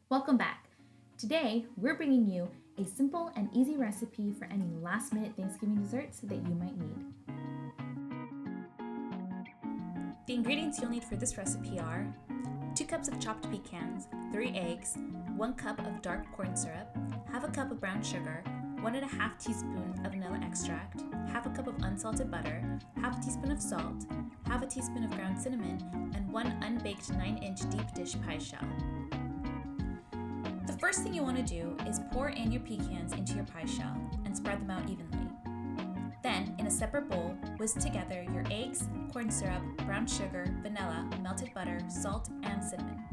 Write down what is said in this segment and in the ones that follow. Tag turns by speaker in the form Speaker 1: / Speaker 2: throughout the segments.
Speaker 1: Welcome back. Today, we're bringing you a simple and easy recipe for any last-minute Thanksgiving desserts that you might need.
Speaker 2: The ingredients you'll need for this recipe are 2 cups of chopped pecans, 3 eggs, 1 cup of dark corn syrup, half a cup of brown sugar, 1.5 teaspoons of vanilla extract, half a cup of unsalted butter, half a teaspoon of salt, half a teaspoon of ground cinnamon, and 1 unbaked 9-inch deep dish pie shell. The first thing you want to do is pour in your pecans into your pie shell and spread them out evenly. Then, in a separate bowl, whisk together your eggs, corn syrup, brown sugar, vanilla, melted butter, salt, and cinnamon.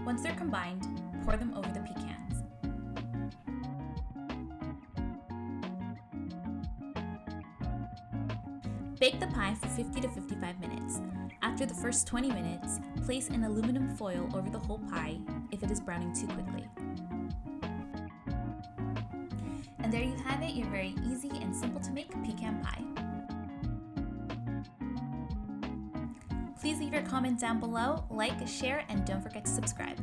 Speaker 2: Once they're combined, pour them over the pecans. Bake the pie for 50 to 55 minutes. After the first 20 minutes, place an aluminum foil over the whole pie if it is browning too quickly. And there you have it, your very easy and simple to make pecan pie. Please leave your comment down below, like, share, and don't forget to subscribe.